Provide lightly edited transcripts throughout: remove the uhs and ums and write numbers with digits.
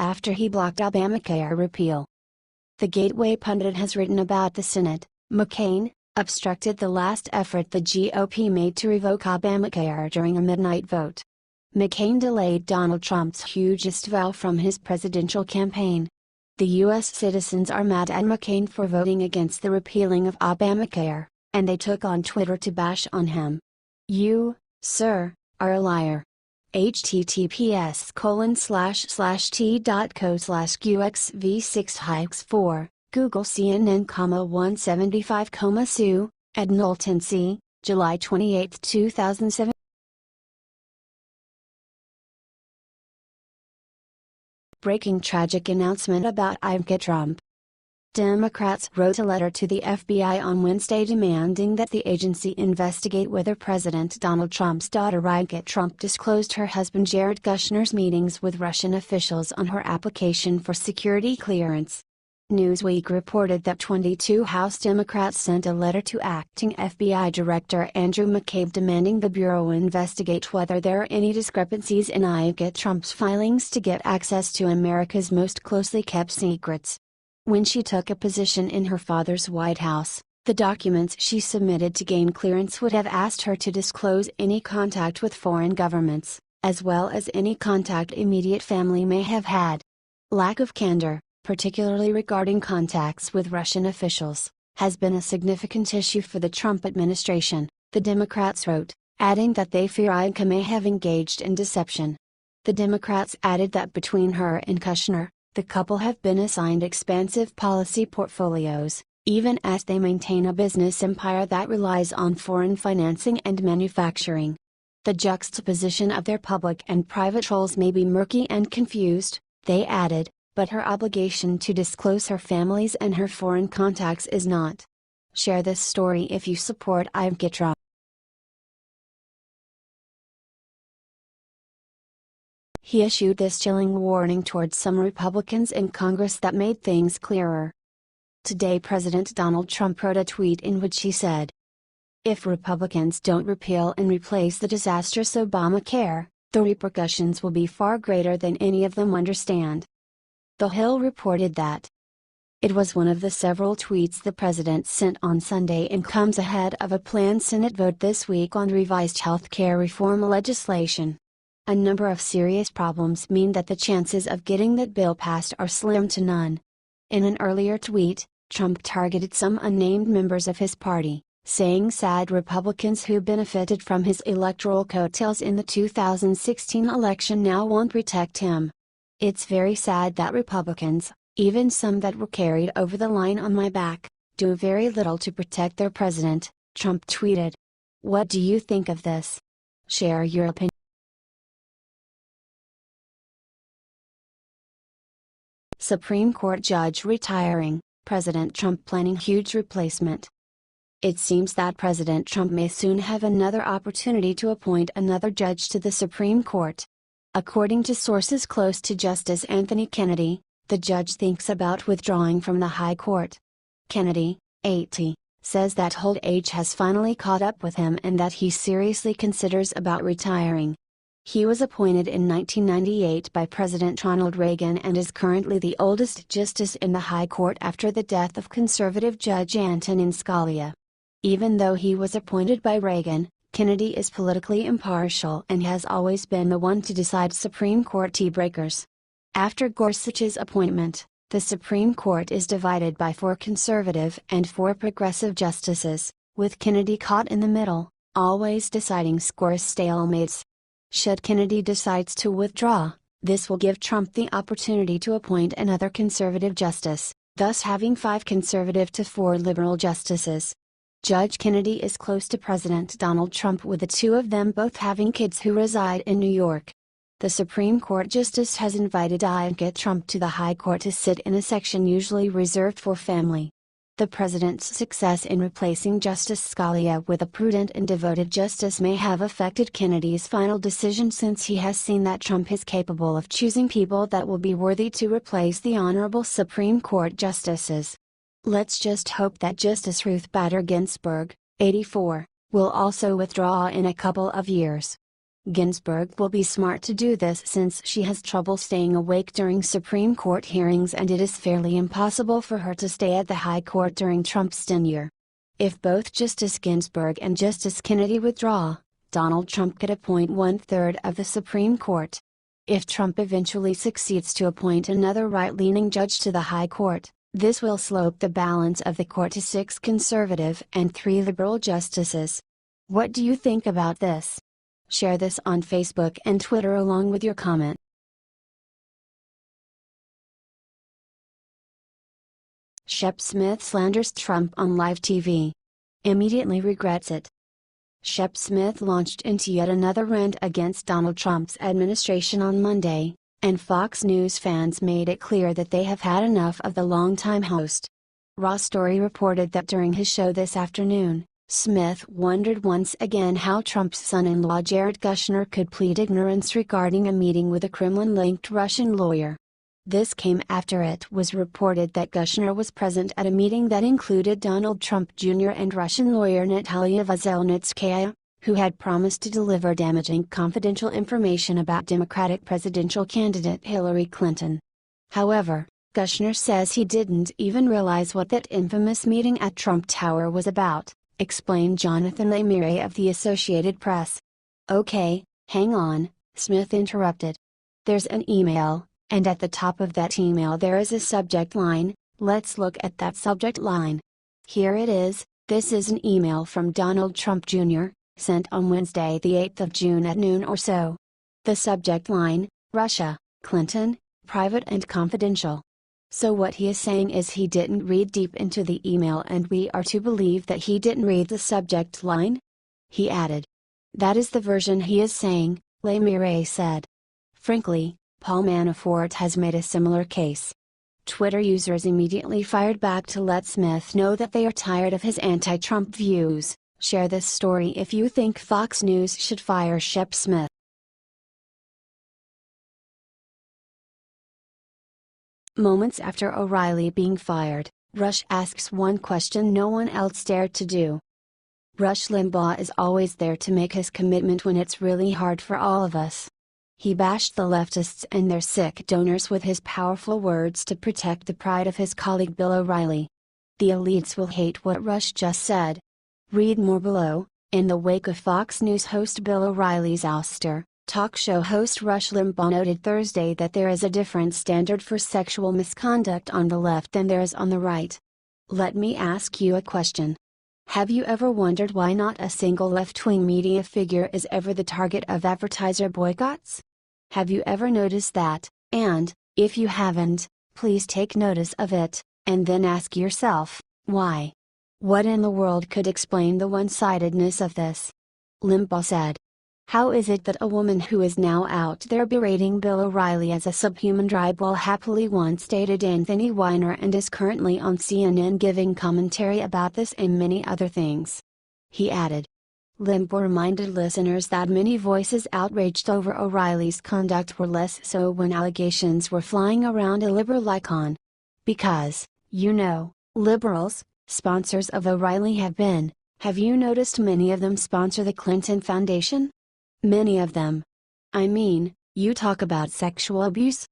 after he blocked Obamacare repeal. The Gateway pundit has written about the Senate. McCain obstructed the last effort the GOP made to revoke Obamacare during a midnight vote. McCain delayed Donald Trump's hugest vow from his presidential campaign. The U.S. citizens are mad at McCain for voting against the repealing of Obamacare, and they took on Twitter to bash on him. "You, sir, are a liar." https://t.co/qxv6-4, Google CNN, 175, Sue, Ed Knowlton C., July 28, 2007. Breaking tragic announcement about Ivanka Trump. Democrats wrote a letter to the FBI on Wednesday demanding that the agency investigate whether President Donald Trump's daughter Ivanka Trump disclosed her husband Jared Kushner's meetings with Russian officials on her application for security clearance. Newsweek reported that 22 House Democrats sent a letter to acting FBI Director Andrew McCabe demanding the Bureau investigate whether there are any discrepancies in Ivanka Trump's filings to get access to America's most closely kept secrets. When she took a position in her father's White House, the documents she submitted to gain clearance would have asked her to disclose any contact with foreign governments, as well as any contact immediate family may have had. Lack of candor, particularly regarding contacts with Russian officials, has been a significant issue for the Trump administration, the Democrats wrote, adding that they fear Ivanka may have engaged in deception. The Democrats added that between her and Kushner, the couple have been assigned expansive policy portfolios, even as they maintain a business empire that relies on foreign financing and manufacturing. The juxtaposition of their public and private roles may be murky and confused, they added, but her obligation to disclose her family's and her foreign contacts is not. Share this story if you support Ivanka Trump. He issued this chilling warning towards some Republicans in Congress that made things clearer. Today President Donald Trump wrote a tweet in which he said, "If Republicans don't repeal and replace the disastrous Obamacare, the repercussions will be far greater than any of them understand." The Hill reported that it was one of the several tweets the president sent on Sunday and comes ahead of a planned Senate vote this week on revised health care reform legislation. A number of serious problems mean that the chances of getting that bill passed are slim to none. In an earlier tweet, Trump targeted some unnamed members of his party, saying sad Republicans who benefited from his electoral coattails in the 2016 election now won't protect him. "It's very sad that Republicans, even some that were carried over the line on my back, do very little to protect their president," Trump tweeted. What do you think of this? Share your opinion. Supreme Court judge retiring, President Trump planning huge replacement. It seems that President Trump may soon have another opportunity to appoint another judge to the Supreme Court. According to sources close to Justice Anthony Kennedy, the judge thinks about withdrawing from the High Court. Kennedy, 80, says that old age has finally caught up with him and that he seriously considers about retiring. He was appointed in 1998 by President Ronald Reagan and is currently the oldest justice in the High Court after the death of conservative Judge Antonin Scalia. Even though he was appointed by Reagan, Kennedy is politically impartial and has always been the one to decide Supreme Court tie-breakers. After Gorsuch's appointment, the Supreme Court is divided by 4 conservative and 4 progressive justices, with Kennedy caught in the middle, always deciding scores stalemates. Should Kennedy decides to withdraw, this will give Trump the opportunity to appoint another conservative justice, thus having 5 conservative to 4 liberal justices. Judge Kennedy is close to President Donald Trump, with the 2 of them both having kids who reside in New York. The Supreme Court justice has invited Ivanka Trump to the High Court to sit in a section usually reserved for family. The president's success in replacing Justice Scalia with a prudent and devoted justice may have affected Kennedy's final decision, since he has seen that Trump is capable of choosing people that will be worthy to replace the honorable Supreme Court justices. Let's just hope that Justice Ruth Bader Ginsburg, 84, will also withdraw in a couple of years. Ginsburg will be smart to do this since she has trouble staying awake during Supreme Court hearings and it is fairly impossible for her to stay at the High Court during Trump's tenure. If both Justice Ginsburg and Justice Kennedy withdraw, Donald Trump could appoint 1/3 of the Supreme Court. If Trump eventually succeeds to appoint another right-leaning judge to the High Court, this will slope the balance of the court to 6 conservative and 3 liberal justices. What do you think about this? Share this on Facebook and Twitter along with your comment. Shep Smith slanders Trump on live TV. Immediately regrets it. Shep Smith launched into yet another rant against Donald Trump's administration on Monday, and Fox News fans made it clear that they have had enough of the longtime host. Raw Story reported that during his show this afternoon, Smith wondered once again how Trump's son-in-law Jared Kushner could plead ignorance regarding a meeting with a Kremlin-linked Russian lawyer. This came after it was reported that Kushner was present at a meeting that included Donald Trump Jr. and Russian lawyer Natalia Veselnitskaya, who had promised to deliver damaging confidential information about Democratic presidential candidate Hillary Clinton. However, Kushner says he didn't even realize what that infamous meeting at Trump Tower was about, explained Jonathan Lemire of the Associated Press. "Okay, hang on," Smith interrupted. "There's an email, and at the top of that email there is a subject line. Let's look at that subject line. Here it is. This is an email from Donald Trump Jr., sent on Wednesday the 8th of June at noon or so. The subject line, Russia, Clinton, private and confidential." So what he is saying is he didn't read deep into the email and we are to believe that he didn't read the subject line? He added. That is the version he is saying, Lemire said. Frankly, Paul Manafort has made a similar case. Twitter users immediately fired back to let Smith know that they are tired of his anti-Trump views. Share this story if you think Fox News should fire Shep Smith. Moments after O'Reilly being fired, Rush asks one question no one else dared to do. Rush Limbaugh is always there to make his commitment when it's really hard for all of us. He bashed the leftists and their sick donors with his powerful words to protect the pride of his colleague Bill O'Reilly. The elites will hate what Rush just said. Read more below. In the wake of Fox News host Bill O'Reilly's ouster, talk show host Rush Limbaugh noted Thursday that there is a different standard for sexual misconduct on the left than there is on the right. Let me ask you a question. Have you ever wondered why not a single left-wing media figure is ever the target of advertiser boycotts? Have you ever noticed that? And, if you haven't, please take notice of it, and then ask yourself, why? What in the world could explain the one-sidedness of this? Limbaugh said. How is it that a woman who is now out there berating Bill O'Reilly as a subhuman dribble happily once dated Anthony Weiner and is currently on CNN giving commentary about this and many other things? He added. Limbaugh reminded listeners that many voices outraged over O'Reilly's conduct were less so when allegations were flying around a liberal icon. Because, you know, liberals, sponsors of O'Reilly have been, have you noticed many of them sponsor the Clinton Foundation? Many of them. I mean, you talk about sexual abuse?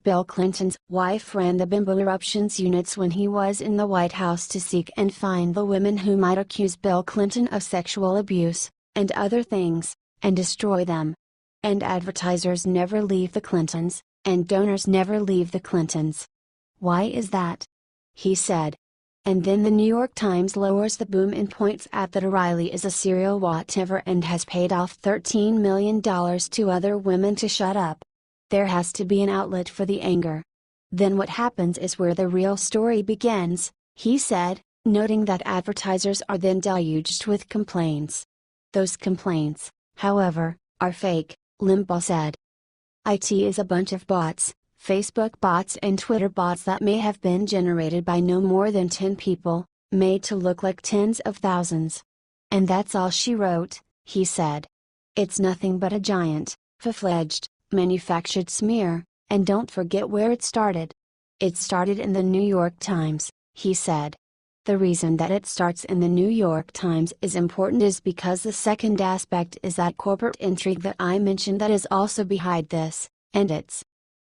Bill Clinton's wife ran the bimbo eruptions units when he was in the White House to seek and find the women who might accuse Bill Clinton of sexual abuse, and other things, and destroy them. And advertisers never leave the Clintons, and donors never leave the Clintons. Why is that? He said. And then the New York Times lowers the boom and points out that O'Reilly is a serial whatever and has paid off $13 million to other women to shut up. There has to be an outlet for the anger. Then what happens is where the real story begins, he said, noting that advertisers are then deluged with complaints. Those complaints, however, are fake, Limbaugh said. It is a bunch of bots, Facebook bots and Twitter bots that may have been generated by no more than 10 people, made to look like tens of thousands. And that's all she wrote, he said. It's nothing but a giant, full-fledged, manufactured smear, and don't forget where it started. It started in the New York Times, he said. The reason that it starts in the New York Times is important is because the second aspect is that corporate intrigue that I mentioned that is also behind this, and it's.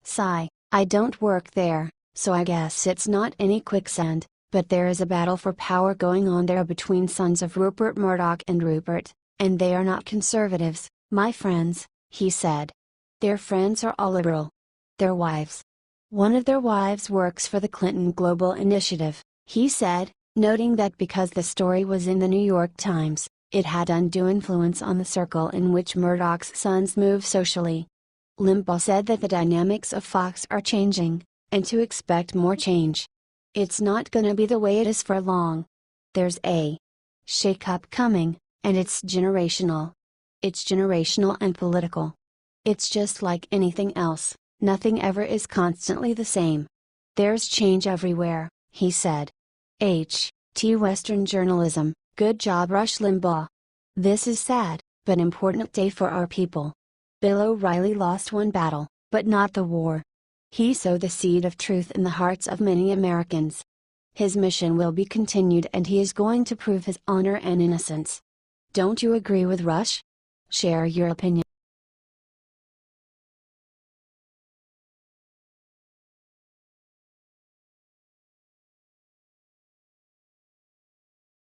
Sigh, I don't work there, so I guess it's not any quicksand, but there is a battle for power going on there between sons of Rupert Murdoch and Rupert, and they are not conservatives, my friends, he said. Their friends are all liberal. Their wives. One of their wives works for the Clinton Global Initiative, he said, noting that because the story was in the New York Times, it had undue influence on the circle in which Murdoch's sons move socially. Limbaugh said that the dynamics of Fox are changing, and to expect more change. It's not gonna be the way it is for long. There's a shake-up coming, and it's generational. It's generational and political. It's just like anything else, nothing ever is constantly the same. There's change everywhere, he said. Western journalism, good job Rush Limbaugh. This is sad, but important day for our people. Bill O'Reilly lost one battle, but not the war. He sowed the seed of truth in the hearts of many Americans. His mission will be continued and he is going to prove his honor and innocence. Don't you agree with Rush? Share your opinion.